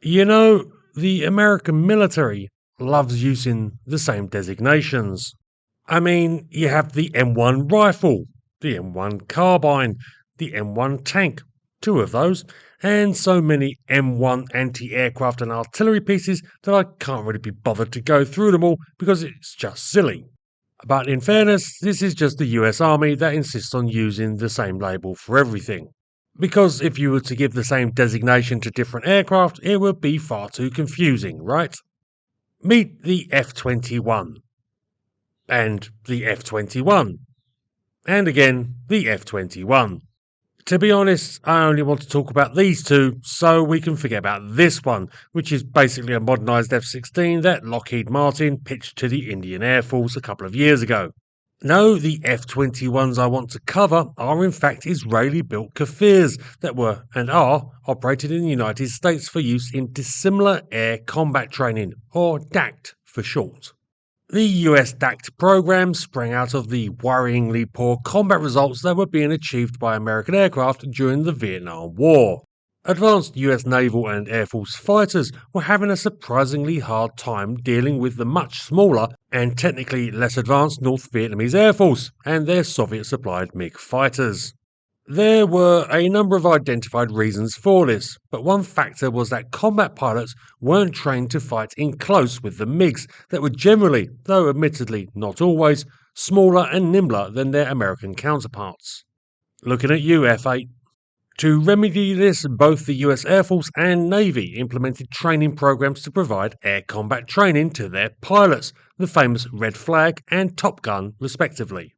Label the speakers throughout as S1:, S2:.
S1: You know, the American military loves using the same designations. I mean, you have the M1 rifle, the M1 carbine, the M1 tank, two of those, and so many M1 anti aircraft and artillery pieces that I can't really be bothered to go through them all because it's just silly. But in fairness, this is just the US Army that insists on using the same label for everything. Because if you were to give the same designation to different aircraft, it would be far too confusing, right? Meet the F-21, and the F-21, and again the F-21. To be honest, I only want to talk about these two so we can forget about this one, which is basically a modernised F-16 that Lockheed Martin pitched to the Indian Air Force a couple of years ago. No, the F-21s I want to cover are in fact Israeli-built Kafirs that were and are operated in the United States for use in dissimilar air combat training, or DACT for short. The US DACT program sprang out of the worryingly poor combat results that were being achieved by American aircraft during the Vietnam War. Advanced US naval and Air Force fighters were having a surprisingly hard time dealing with the much smaller and technically less advanced North Vietnamese Air Force and their Soviet-supplied MiG fighters. There were a number of identified reasons for this, but one factor was that combat pilots weren't trained to fight in close with the MiGs that were generally, though admittedly not always, smaller and nimbler than their American counterparts. Looking at you, F8. To remedy this, both the US Air Force and Navy implemented training programs to provide air combat training to their pilots, the famous Red Flag and Top Gun, respectively.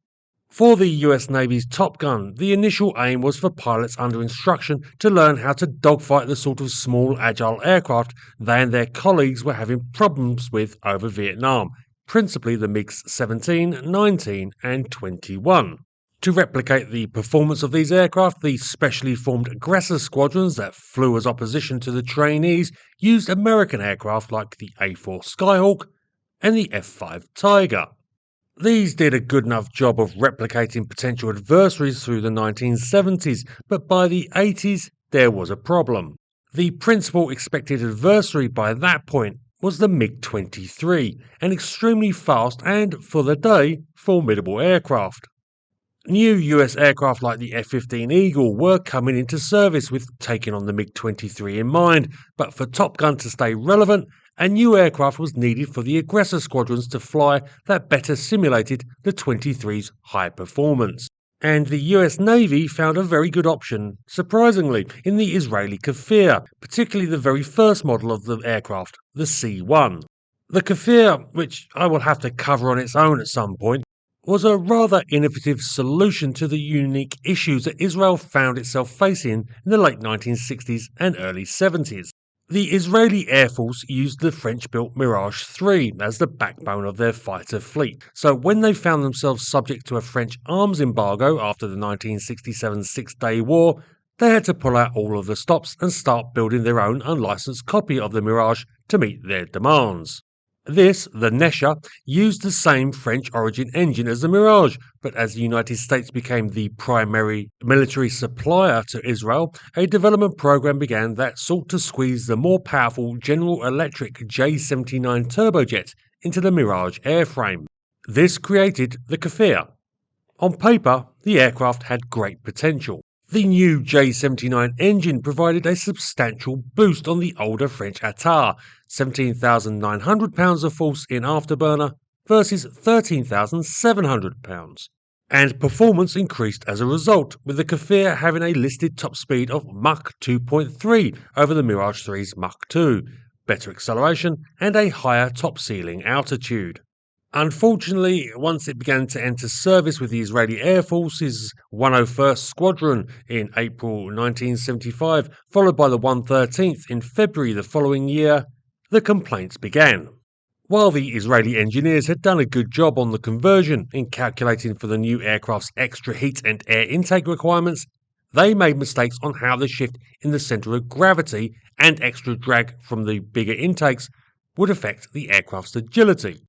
S1: For the US Navy's Top Gun, the initial aim was for pilots under instruction to learn how to dogfight the sort of small, agile aircraft they and their colleagues were having problems with over Vietnam, principally the MiGs 17, 19, and 21. To replicate the performance of these aircraft, the specially formed aggressor squadrons that flew as opposition to the trainees used American aircraft like the A-4 Skyhawk and the F-5 Tiger. These did a good enough job of replicating potential adversaries through the 1970s, but by the 80s there was a problem. The principal expected adversary by that point was the MiG-23, an extremely fast and, for the day, formidable aircraft. New US aircraft like the F-15 Eagle were coming into service with taking on the MiG-23 in mind, but for Top Gun to stay relevant, a new aircraft was needed for the aggressor squadrons to fly that better simulated the 23's high performance. And the US Navy found a very good option, surprisingly, in the Israeli Kafir, particularly the very first model of the aircraft, the C-1. The Kafir, which I will have to cover on its own at some point, was a rather innovative solution to the unique issues that Israel found itself facing in the late 1960s and early 70s. The Israeli Air Force used the French-built Mirage 3 as the backbone of their fighter fleet, so when they found themselves subject to a French arms embargo after the 1967 Six-Day War, they had to pull out all of the stops and start building their own unlicensed copy of the Mirage to meet their demands. This, the Nesha, used the same French origin engine as the Mirage, but as the United States became the primary military supplier to Israel, a development program began that sought to squeeze the more powerful General Electric J-79 turbojet into the Mirage airframe. This created the Kafir. On paper, the aircraft had great potential. The new J-79 engine provided a substantial boost on the older French Attar, 17,900 pounds of force in afterburner versus 13,700 pounds. And performance increased as a result, with the Kafir having a listed top speed of Mach 2.3 over the Mirage 3's Mach 2, better acceleration and a higher top ceiling altitude. Unfortunately, once it began to enter service with the Israeli Air Force's 101st Squadron in April 1975, followed by the 113th in February the following year, the complaints began. While the Israeli engineers had done a good job on the conversion in calculating for the new aircraft's extra heat and air intake requirements, they made mistakes on how the shift in the centre of gravity and extra drag from the bigger intakes would affect the aircraft's agility.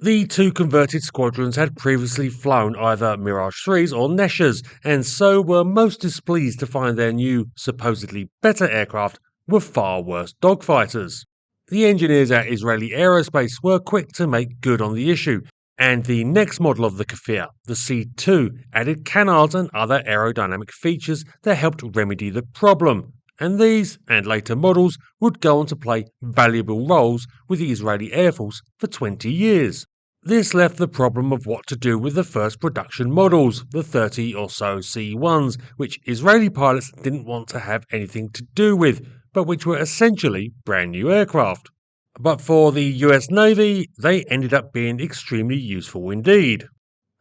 S1: The two converted squadrons had previously flown either Mirage 3s or Neshas, and so were most displeased to find their new, supposedly better aircraft were far worse dogfighters. The engineers at Israeli Aerospace were quick to make good on the issue, and the next model of the Kafir, the C-2, added canards and other aerodynamic features that helped remedy the problem, and these, and later models, would go on to play valuable roles with the Israeli Air Force for 20 years. This left the problem of what to do with the first production models, the 30 or so C-1s, which Israeli pilots didn't want to have anything to do with, but which were essentially brand new aircraft. But for the US Navy, they ended up being extremely useful indeed.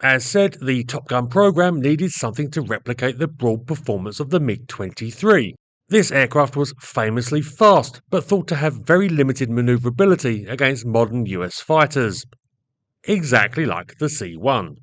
S1: As said, the Top Gun program needed something to replicate the broad performance of the MiG-23. This aircraft was famously fast, but thought to have very limited maneuverability against modern US fighters. Exactly like the C-1.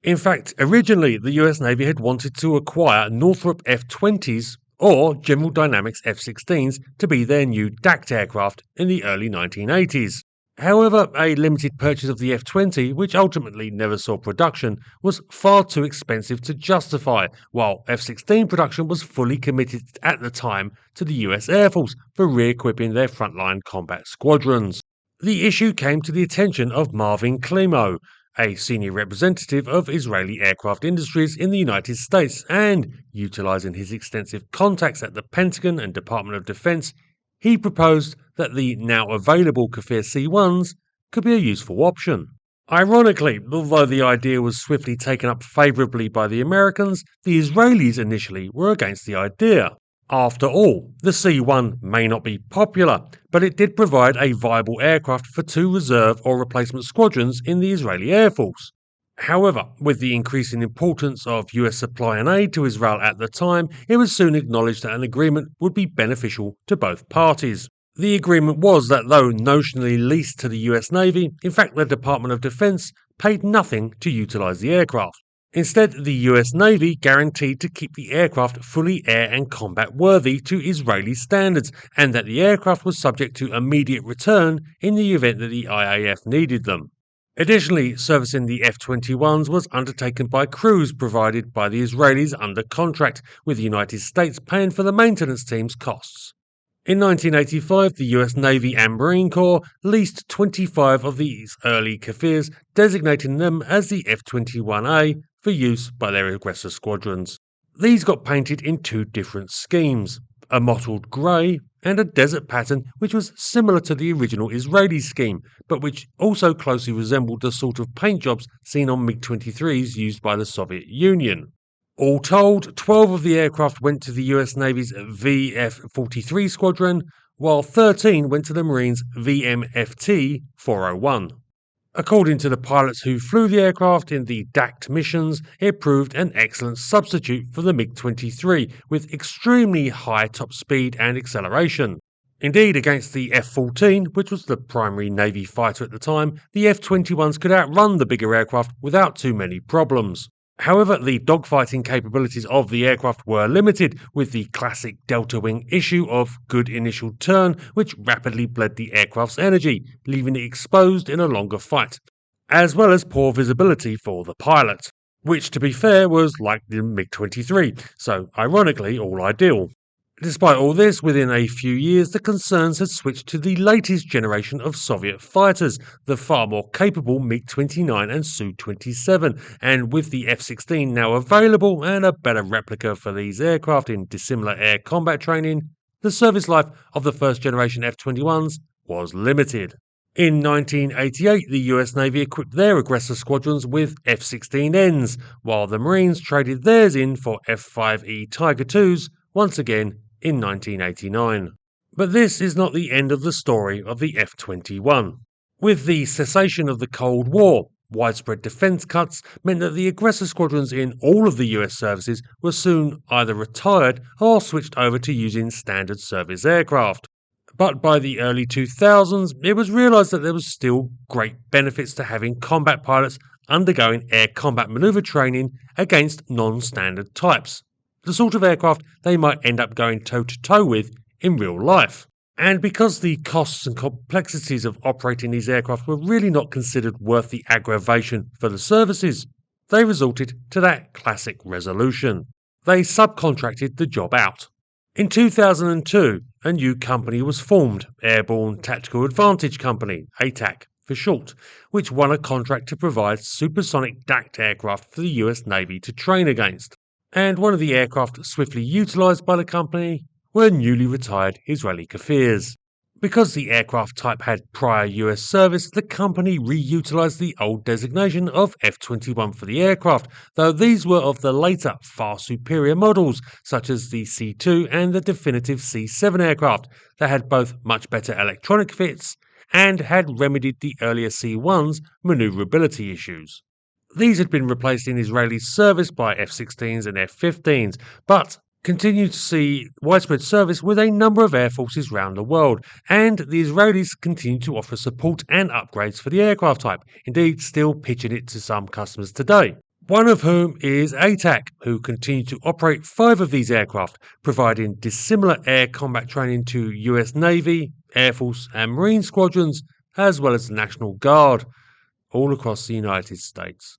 S1: In fact, originally the US Navy had wanted to acquire Northrop F-20s or General Dynamics F-16s to be their new DACT aircraft in the early 1980s. However, a limited purchase of the F-20, which ultimately never saw production, was far too expensive to justify, while F-16 production was fully committed at the time to the US Air Force for re-equipping their frontline combat squadrons. The issue came to the attention of Marvin Klimo, a senior representative of Israeli aircraft industries in the United States, and, utilizing his extensive contacts at the Pentagon and Department of Defense, he proposed that the now available Kafir C-1s could be a useful option. Ironically, although the idea was swiftly taken up favorably by the Americans, the Israelis initially were against the idea. After all, the C-1 may not be popular, but it did provide a viable aircraft for two reserve or replacement squadrons in the Israeli Air Force. However, with the increasing importance of US supply and aid to Israel at the time, it was soon acknowledged that an agreement would be beneficial to both parties. The agreement was that though notionally leased to the US Navy, in fact the Department of Defense paid nothing to utilize the aircraft. Instead, the US Navy guaranteed to keep the aircraft fully air and combat worthy to Israeli standards, and that the aircraft was subject to immediate return in the event that the IAF needed them. Additionally, servicing the F-21s was undertaken by crews provided by the Israelis under contract, with the United States paying for the maintenance team's costs. In 1985, the US Navy and Marine Corps leased 25 of these early Kafirs, designating them as the F-21A for use by their aggressor squadrons. These got painted in two different schemes, a mottled grey and a desert pattern which was similar to the original Israeli scheme, but which also closely resembled the sort of paint jobs seen on MiG-23s used by the Soviet Union. All told, 12 of the aircraft went to the US Navy's VF-43 squadron, while 13 went to the Marines' VMFT-401. According to the pilots who flew the aircraft in the DACT missions, it proved an excellent substitute for the MiG-23, with extremely high top speed and acceleration. Indeed, against the F-14, which was the primary Navy fighter at the time, the F-21s could outrun the bigger aircraft without too many problems. However, the dogfighting capabilities of the aircraft were limited, with the classic delta wing issue of good initial turn, which rapidly bled the aircraft's energy, leaving it exposed in a longer fight, as well as poor visibility for the pilot, which to be fair was like the MiG-23, so ironically all ideal. Despite all this, within a few years the concerns had switched to the latest generation of Soviet fighters, the far more capable MiG-29 and Su-27, and with the F-16 now available and a better replica for these aircraft in dissimilar air combat training, the service life of the first generation F-21s was limited. In 1988, the US Navy equipped their aggressor squadrons with F-16Ns, while the Marines traded theirs in for F-5E Tiger IIs, once again in 1989. But this is not the end of the story of the F-21. With the cessation of the Cold War, widespread defence cuts meant that the aggressor squadrons in all of the US services were soon either retired or switched over to using standard service aircraft. But by the early 2000s, it was realised that there was still great benefits to having combat pilots undergoing air combat manoeuvre training against non-standard types, the sort of aircraft they might end up going toe-to-toe with in real life. And because the costs and complexities of operating these aircraft were really not considered worth the aggravation for the services, they resorted to that classic resolution. They subcontracted the job out. In 2002, a new company was formed, Airborne Tactical Advantage Company, ATAC for short, which won a contract to provide supersonic DACT aircraft for the US Navy to train against. And one of the aircraft swiftly utilised by the company were newly retired Israeli Kafirs. Because the aircraft type had prior US service, the company reutilised the old designation of F-21 for the aircraft, though these were of the later, far superior models, such as the C-2 and the definitive C-7 aircraft, that had both much better electronic fits and had remedied the earlier C-1's manoeuvrability issues. These had been replaced in Israeli service by F-16s and F-15s, but continued to see widespread service with a number of air forces around the world, and the Israelis continue to offer support and upgrades for the aircraft type, indeed still pitching it to some customers today. One of whom is ATAC, who continue to operate 5 of these aircraft, providing dissimilar air combat training to US Navy, Air Force and Marine squadrons, as well as the National Guard, all across the United States.